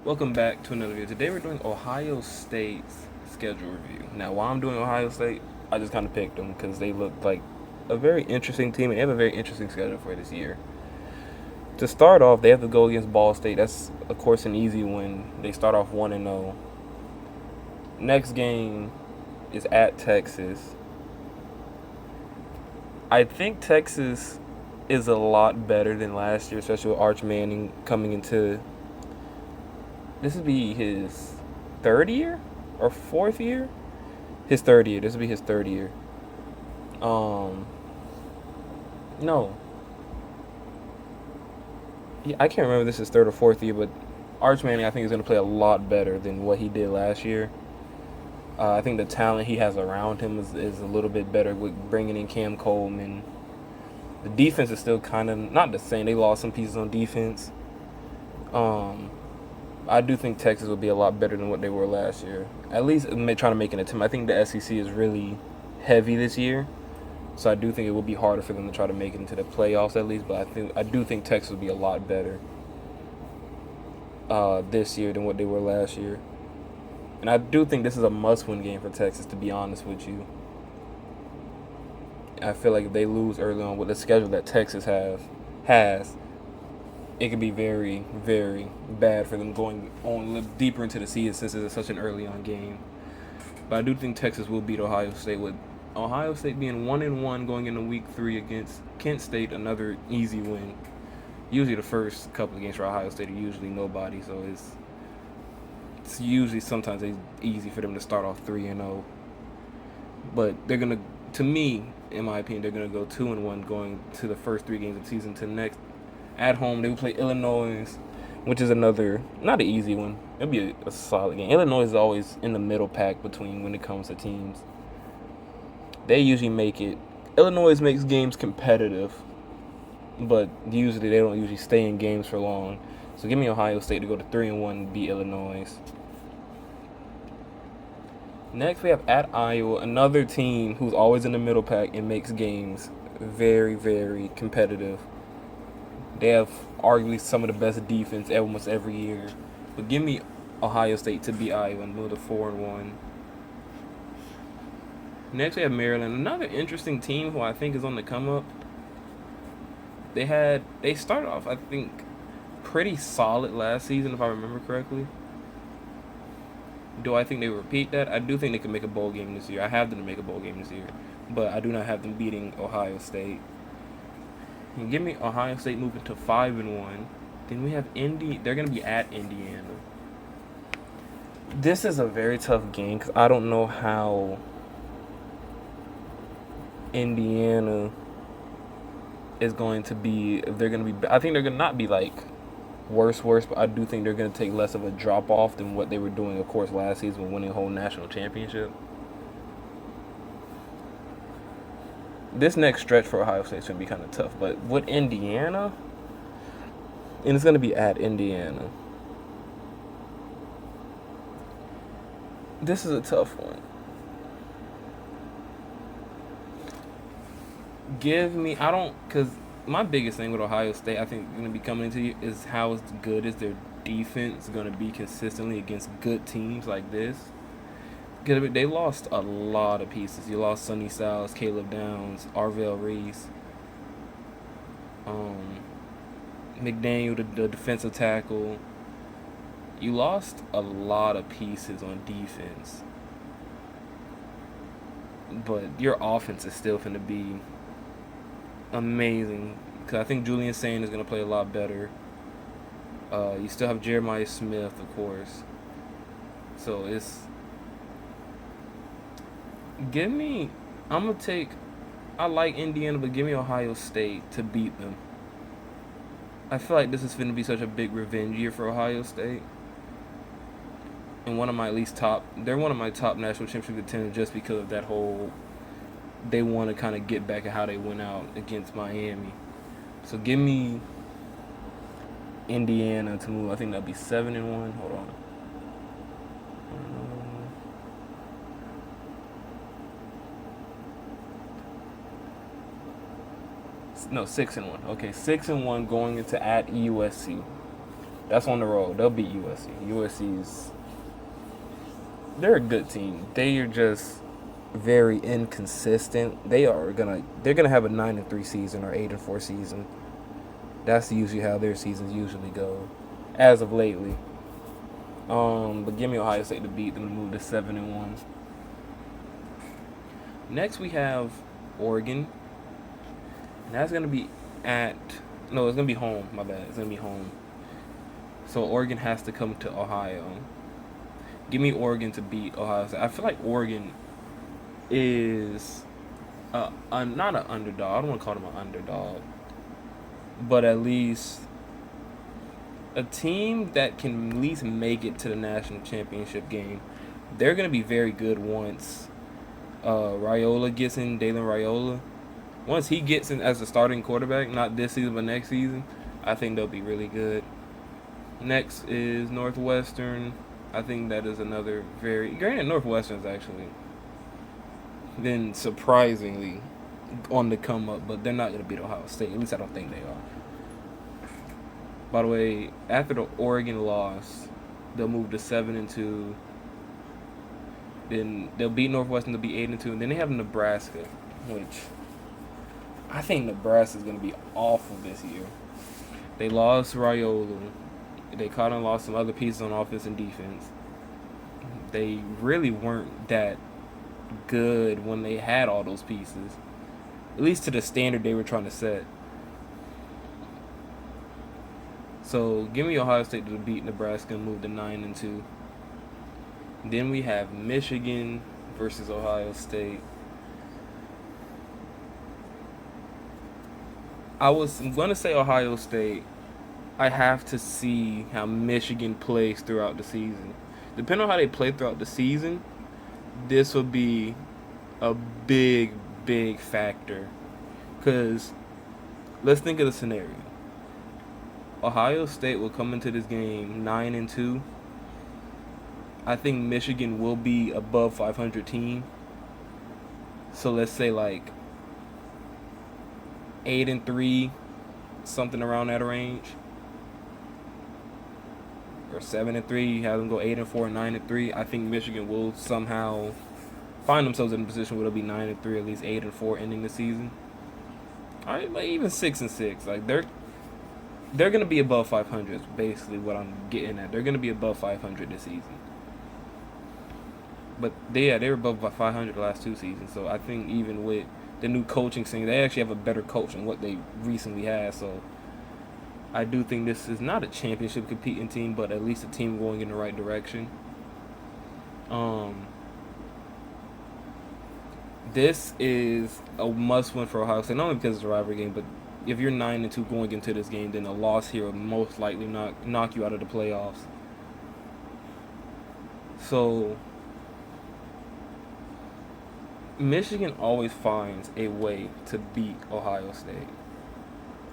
Welcome back to another video. Today we're doing Ohio State's schedule review. Now, while I'm doing Ohio State, I just kind of picked them because they look like a very interesting team and they have a very interesting schedule for this year. To start off, they have to go against Ball State. That's, of course, an easy win. They start off 1-0. Next game is at Texas. I think Texas is a lot better than last year, especially with Arch Manning coming into. This would be his third year or fourth year. His third year. This would be his third year. No. Yeah, I can't remember if this is his third or fourth year, but Arch Manning I think is going to play a lot better than what he did last year. I think the talent he has around him is a little bit better with bringing in Cam Coleman. The defense is still kind of not the same. They lost some pieces on defense. I do think Texas will be a lot better than what they were last year. At least trying to make an attempt. I think the SEC is really heavy this year, so I do think it will be harder for them to try to make it into the playoffs at least. But I do think Texas will be a lot better this year than what they were last year. And I do think this is a must-win game for Texas, to be honest with you. I feel like if they lose early on with the schedule that Texas has, it could be very, very bad for them going on deeper into the season since it's such an early on game. But I do think Texas will beat Ohio State, with Ohio State being 1-1 going into week 3 against Kent State, another easy win. Usually the first couple of games for Ohio State are usually nobody, so it's usually sometimes it's easy for them to start off 3-0. But they're gonna, to me, in my opinion, they're gonna go 2-1 going to the first 3 games of the season. To next at home, they will play Illinois, which is another, not an easy one. It'll be a solid game. Illinois is always in the middle pack between when it comes to teams. They usually make it. Illinois makes games competitive, but usually they don't usually stay in games for long. So give me Ohio State to go to 3-1 and beat Illinois. Next, we have at Iowa, another team who's always in the middle pack and makes games very, very competitive. They have arguably some of the best defense almost every year. But give me Ohio State to beat Iowa and move to 4-1. Next, we have Maryland, another interesting team who I think is on the come up. They started off, I think, pretty solid last season, if I remember correctly. Do I think they will repeat that? I do think they can make a bowl game this year. I have them to make a bowl game this year, but I do not have them beating Ohio State. And give me Ohio State moving to 5-1. Then we have Indy. They're gonna be at Indiana. This is a very tough game because I don't know how Indiana is going to be. If they're gonna be, I think they're gonna not be like worse, but I do think they're going to take less of a drop off than what they were doing, of course, last season when winning a whole national championship. This next stretch for Ohio State is going to be kind of tough, but with Indiana, and it's going to be at Indiana. This is a tough one. Because my biggest thing with Ohio State, I think, going to be coming into is how good is their defense going to be consistently against good teams like this. Because they lost a lot of pieces. You lost Sonny Styles, Caleb Downs, Arvell Reese, McDaniel, the defensive tackle. You lost a lot of pieces on defense. But your offense is still going to be amazing, because I think Julian Sain is going to play a lot better. You still have Jeremiah Smith, of course. So I like Indiana, but give me Ohio State to beat them. I feel like this is going to be such a big revenge year for Ohio State. And they're one of my top national championship contenders just because of that whole, they want to kind of get back at how they went out against Miami. So give me Indiana to move. I think that'll be 7-1. Hold on. No, 6-1. Okay, 6-1 going into at USC. That's on the road. They'll beat USC. They're a good team. They are just very inconsistent. They're gonna have a 9-3 season or 8-4 season. That's usually how their seasons usually go, as of lately. But give me Ohio State to beat them to move to 7-1. Next we have Oregon. And that's gonna be it's gonna be home. My bad. It's gonna be home. So Oregon has to come to Ohio. Give me Oregon to beat Ohio State. I feel like Oregon is not an underdog. I don't want to call them an underdog, but at least a team that can at least make it to the national championship game. They're going to be very good once Raiola gets in, Dalen Raiola. Once he gets in as a starting quarterback, not this season but next season, I think they'll be really good. Next is Northwestern. I think that is another very... Granted, Northwestern's actually been surprisingly on the come up, but they're not going to beat Ohio State. At least I don't think they are. By the way, after the Oregon loss, they'll move to 7-2. Then they'll beat Northwestern. They'll be 8-2, and then they have Nebraska, which I think Nebraska is going to be awful this year. They lost Raiola. They caught and lost some other pieces on offense and defense. They really weren't that good when they had all those pieces, at least to the standard they were trying to set. So give me Ohio State to beat Nebraska and move to 9-2. Then we have Michigan versus Ohio State. I'm going to say Ohio State. I have to see how Michigan plays throughout the season. Depending on how they play throughout the season, this will be a big, big factor. Because let's think of the scenario. Ohio State will come into this game 9-2. I think Michigan will be above 500 team. So let's say like 8-3, something around that range. Or 7-3, you have them go 8-4, 9-3. I think Michigan will somehow find themselves in a position where they'll be 9-3, at least 8-4, ending the season. All right, like even 6-6, like they're gonna be above 500. Is basically what I'm getting at. They're gonna be above 500 this season. But they were above 500 the last two seasons. So I think even with the new coaching thing, they actually have a better coach than what they recently had. So I do think this is not a championship competing team, but at least a team going in the right direction. This is a must-win for Ohio State, not only because it's a rivalry game, but if you're 9-2 going into this game, then a loss here will most likely knock you out of the playoffs. So Michigan always finds a way to beat Ohio State.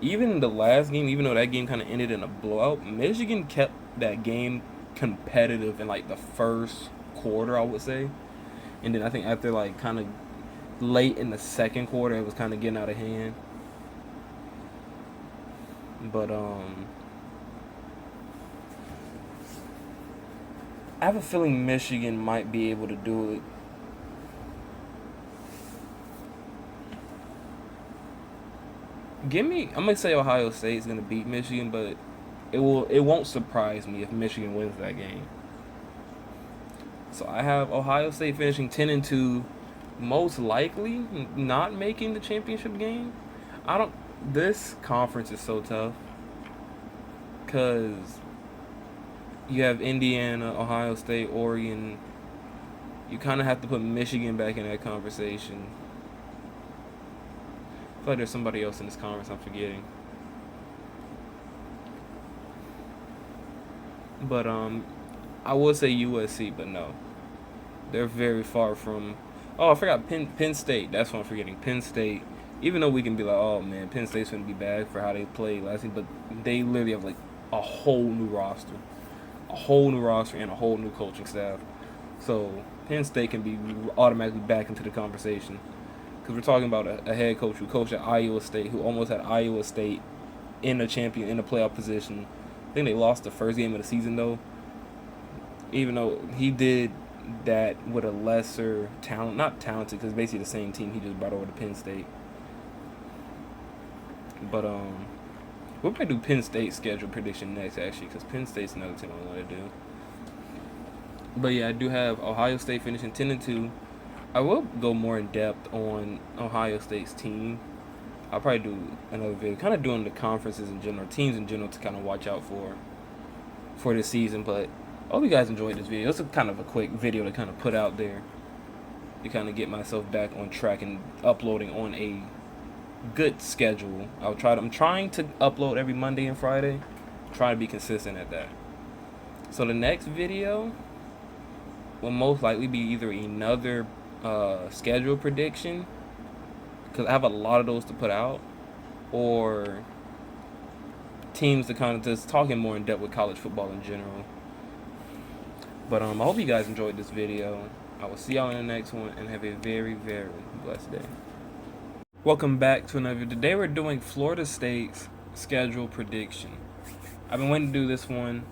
Even the last game, even though that game kind of ended in a blowout, Michigan kept that game competitive in like the first quarter, I would say. And then I think after like kind of late in the second quarter, it was kind of getting out of hand. But I have a feeling Michigan might be able to do it. I'm gonna say Ohio State's gonna beat Michigan, but it won't surprise me if Michigan wins that game. So I have Ohio State finishing 10-2, most likely not making the championship game. This conference is so tough because you have Indiana, Ohio State, Oregon. You kind of have to put Michigan back in that conversation. I feel like there's somebody else in this conference I'm forgetting. But I would say USC, but no. They're very far from... Oh, I forgot Penn State. That's what I'm forgetting. Penn State. Even though we can be like, oh, man, Penn State's going to be bad for how they played last season, but they literally have like a whole new roster. A whole new roster and a whole new coaching staff. So Penn State can be automatically back into the conversation. Because we're talking about a head coach who coached at Iowa State, who almost had Iowa State in a playoff position I think they lost the first game of the season though. Even though he did that with a lesser talent, not talented, because basically the same team he just brought over to Penn State. But we'll probably do Penn State schedule prediction next actually, because Penn State's another team I want to do. But yeah, I do have Ohio State finishing 10-2. I will go more in depth on Ohio State's team. I'll probably do another video, kind of doing the conferences in general, teams in general, to kind of watch out for this season. But I hope you guys enjoyed this video. It's a kind of a quick video to kind of put out there to kind of get myself back on track and uploading on a good schedule. I'm trying to upload every Monday and Friday. Try to be consistent at that. So the next video will most likely be either another schedule prediction, because I have a lot of those to put out, or teams to kind of just talking more in depth with college football in general. But I hope you guys enjoyed this video. I will see y'all in the next one, and have a very, very blessed day. Welcome back to another video. Today we're doing Florida State's schedule prediction. I've been waiting to do this one.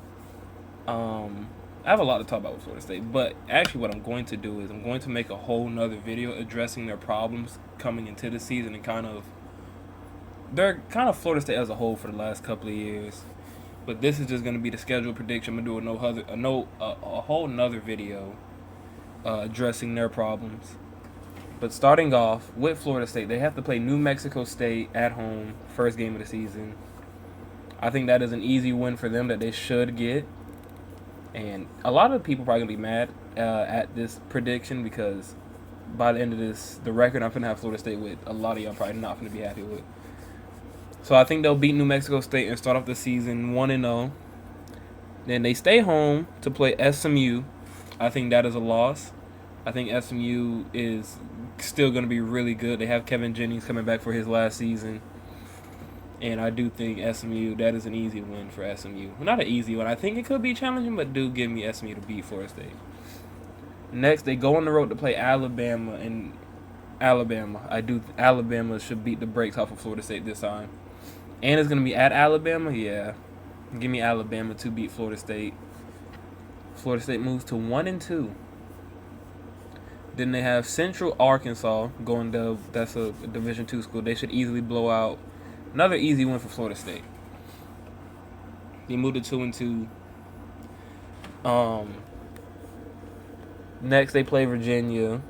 I have a lot to talk about with Florida State, but actually what I'm going to do is I'm going to make a whole nother video addressing their problems coming into the season, and they're kind of Florida State as a whole for the last couple of years. But this is just going to be the schedule prediction. I'm going to do a whole nother video addressing their problems. But starting off with Florida State, they have to play New Mexico State at home, first game of the season. I think that is an easy win for them that they should get. And a lot of people probably going to be mad at this prediction, because by the end of this, the record I'm going to have Florida State with, a lot of y'all probably not going to be happy with. So I think they'll beat New Mexico State and start off the season 1-0. Then they stay home to play SMU. I think that is a loss. I think SMU is still going to be really good. They have Kevin Jennings coming back for his last season. And I do think SMU, that is an easy win for SMU. Not an easy one. I think it could be challenging, but do give me SMU to beat Florida State. Next, they go on the road to play Alabama. And Alabama should beat the brakes off of Florida State this time. And it's going to be at Alabama? Yeah. Give me Alabama to beat Florida State. Florida State moves to 1-2. Then they have Central Arkansas going to, that's a Division II school. They should easily blow out. Another easy win for Florida State. They moved to 2-2. Next, they play Virginia.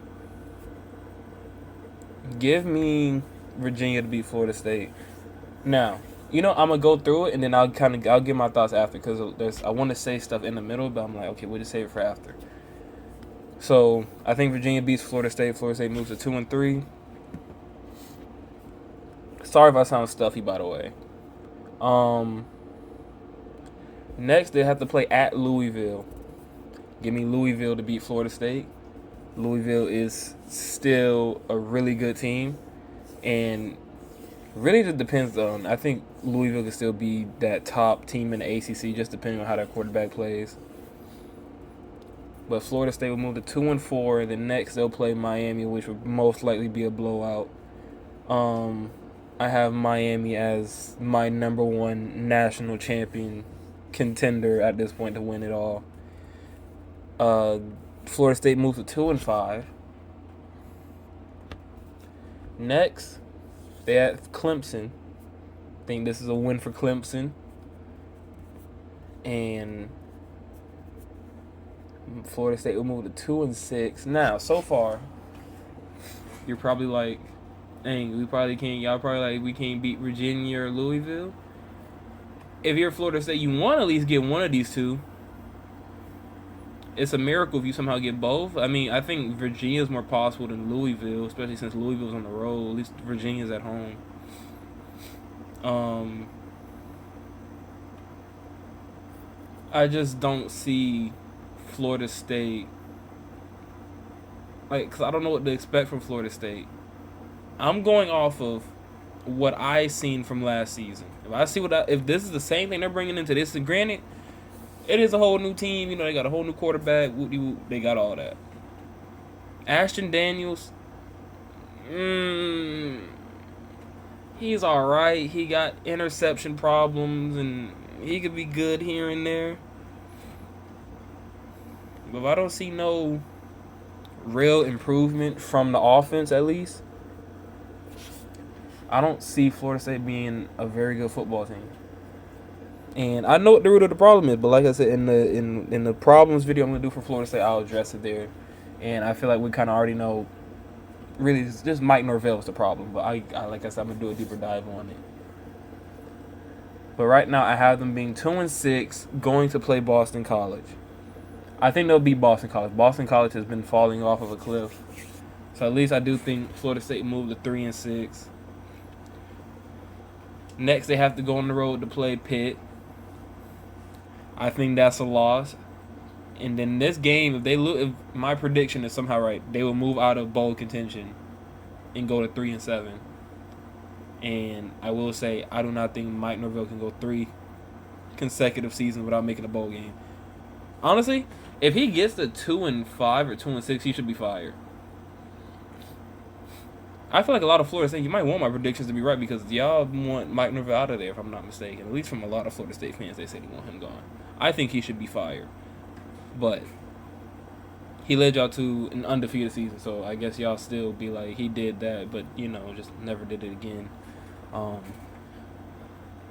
Give me Virginia to beat Florida State. Now, I'm gonna go through it, and then I'll give my thoughts after, because I want to say stuff in the middle, but I'm like, okay, we'll just save it for after. So I think Virginia beats Florida State. Florida State moves to 2-3. Sorry if I sound stuffy, by the way. Next, they have to play at Louisville. Give me Louisville to beat Florida State. Louisville is still a really good team, and really just depends on, I think Louisville can still be that top team in the ACC, just depending on how their quarterback plays. But Florida State will move to 2-4. The next, they'll play Miami, which would most likely be a blowout. I have Miami as my number one national champion contender at this point to win it all. Florida State moves to 2-5. Next, they have Clemson. I think this is a win for Clemson. And Florida State will move to 2-6. Now, so far, you're probably like, dang, we can't beat Virginia or Louisville. If you're Florida State, you want to at least get one of these two. It's a miracle if you somehow get both. I mean, I think Virginia is more possible than Louisville, especially since Louisville's on the road. At least Virginia's at home. I just don't see Florida State, because I don't know what to expect from Florida State. I'm going off of what I seen from last season. If this is the same thing they're bringing into this, and granted, it is a whole new team. They got a whole new quarterback. They got all that. Ashton Daniels, he's all right. He got interception problems, and He could be good here and there. But if I don't see no real improvement from the offense, at least, I don't see Florida State being a very good football team. And I know what the root of the problem is, but like I said, in the problems video I'm gonna do for Florida State, I'll address it there. And I feel like we kind of already know. Really, it's just Mike Norvell is the problem. But I like I said, I'm gonna do a deeper dive on it. But right now, I have them being 2-6, going to play Boston College. I think they'll beat Boston College. Boston College has been falling off of a cliff. So at least I do think Florida State moved to 3-6. Next, they have to go on the road to play Pitt. I think that's a loss. And then this game, if they lose, if my prediction is somehow right, they will move out of bowl contention and go to 3-7. And I will say, I do not think Mike Norvell can go 3 consecutive seasons without making a bowl game. Honestly, if he gets to 2-5 or 2-6, he should be fired. I feel like a lot of Florida State, you might want my predictions to be right because y'all want Mike Norvell out of there, if I'm not mistaken. At least from a lot of Florida State fans, they say they want him gone. I think he should be fired. But he led y'all to an undefeated season, so I guess y'all still be like, he did that, but, just never did it again. But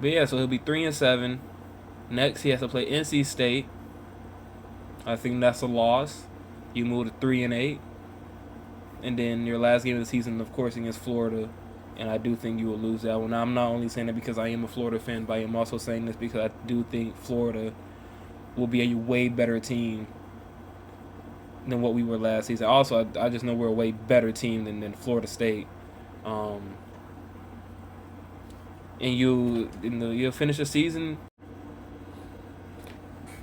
yeah, so he'll be 3-7. Next, he has to play NC State. I think that's a loss. You move to 3-8. And then your last game of the season, of course, against Florida. And I do think you will lose that one. Now, I'm not only saying that because I am a Florida fan, but I am also saying this because I do think Florida will be a way better team than what we were last season. Also, I just know we're a way better team than Florida State. And you'll finish the season.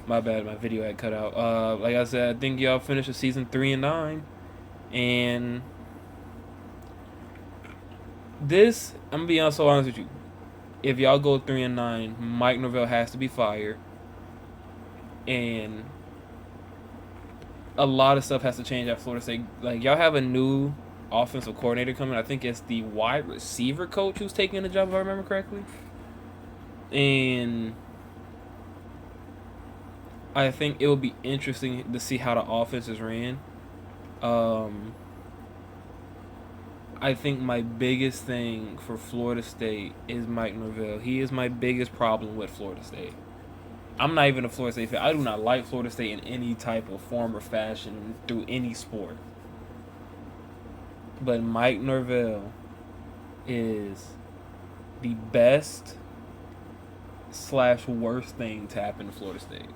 My bad, my video had cut out. Like I said, I think y'all finish the season 3-9. And this, I'm gonna be so honest with you. If y'all go 3-9, Mike Norvell has to be fired. And a lot of stuff has to change at Florida State. Like, y'all have a new offensive coordinator coming. I think it's the wide receiver coach who's taking the job, if I remember correctly. And I think it will be interesting to see how the offense is ran. I think my biggest thing for Florida State is Mike Norvell. He is my biggest problem with Florida State. I'm not even a Florida State fan. I do not like Florida State in any type of form or fashion through any sport. But Mike Norvell is the best / worst thing to happen to Florida State.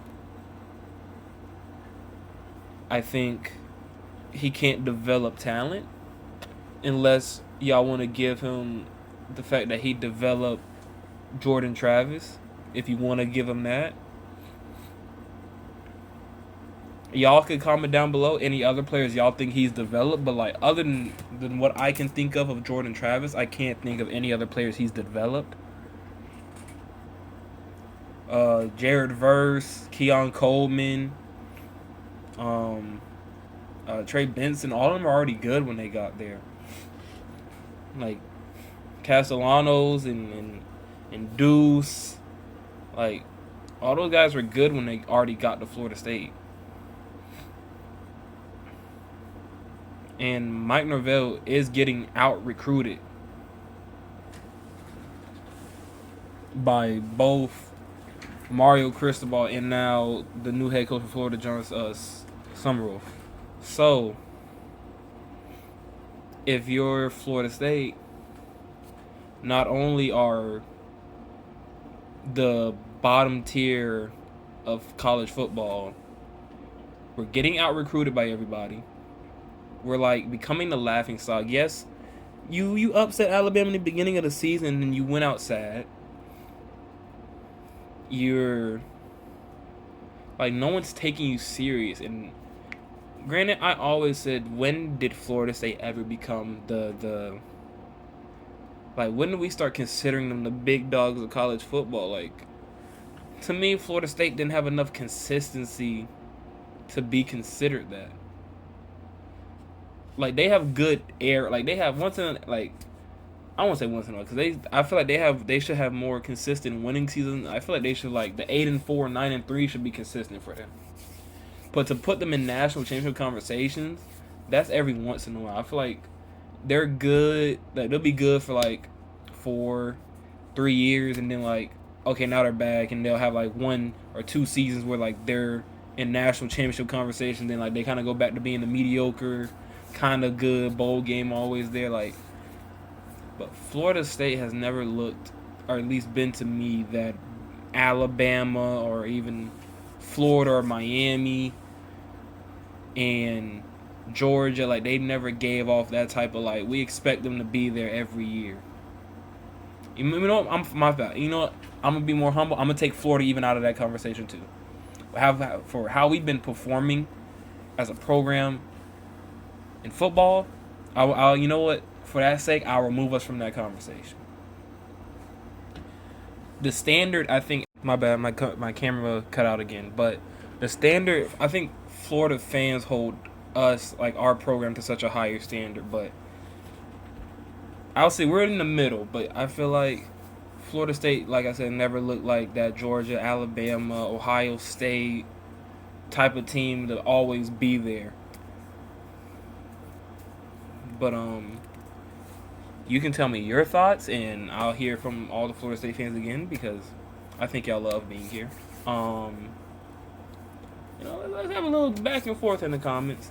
I think he can't develop talent unless y'all want to give him the fact that he developed Jordan Travis. If you want to give him that. Y'all could comment down below any other players y'all think he's developed, but like other than what I can think of Jordan Travis, I can't think of any other players he's developed. Jared Verse, Keon Coleman, Trey Benson, all of them are already good when they got there. Like Castellanos and Deuce, like all those guys were good when they already got to Florida State. And Mike Norvell is getting out-recruited by both Mario Cristobal and now the new head coach of Florida, John Summerall. So, if you're Florida State, not only are the bottom tier of college football, we're getting out-recruited by everybody. We're like becoming the laughing stock. Yes, you upset Alabama in the beginning of the season and you went out sad. You're like, no one's taking you serious. And granted, I always said, when did Florida State ever become the like, when did we start considering them the big dogs of college football? Like, to me, Florida State didn't have enough consistency to be considered that. Like, they have good air. Like, they have once in, like, I won't say once in a while because I feel like they should have more consistent winning seasons. I feel like they should like the 8-4, 9-3 should be consistent for them. But to put them in national championship conversations, that's every once in a while. I feel like they're good. Like they'll be good for like 4-3 years, and then like okay, now they're back, and they'll have like 1 or 2 seasons where like they're in national championship conversation. Then like they kind of go back to being the mediocre, kind of good bowl game always there. Like, but Florida State has never looked, or at least been to me, that Alabama or even Florida or Miami and Georgia, like they never gave off that type of like we expect them to be there every year. You know what? I'm my bad. You know what? I'm gonna be more humble. I'm gonna take Florida even out of that conversation too. For how we've been performing as a program in football, I'll you know what? For that sake, I'll remove us from that conversation. The standard, I think, my bad, my camera cut out again. But the standard, I think Florida fans hold us, like our program, to such a higher standard. But I'll say we're in the middle. But I feel like Florida State, like I said, never looked like that Georgia, Alabama, Ohio State type of team to always be there. But you can tell me your thoughts, and I'll hear from all the Florida State fans again because I think y'all love being here. Let's have a little back and forth in the comments.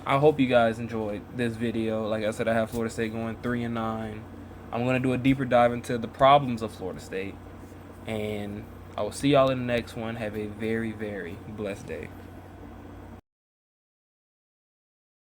I hope you guys enjoyed this video. Like I said, I have Florida State going 3-9. I'm gonna do a deeper dive into the problems of Florida State, and I will see y'all in the next one. Have a very, very blessed day.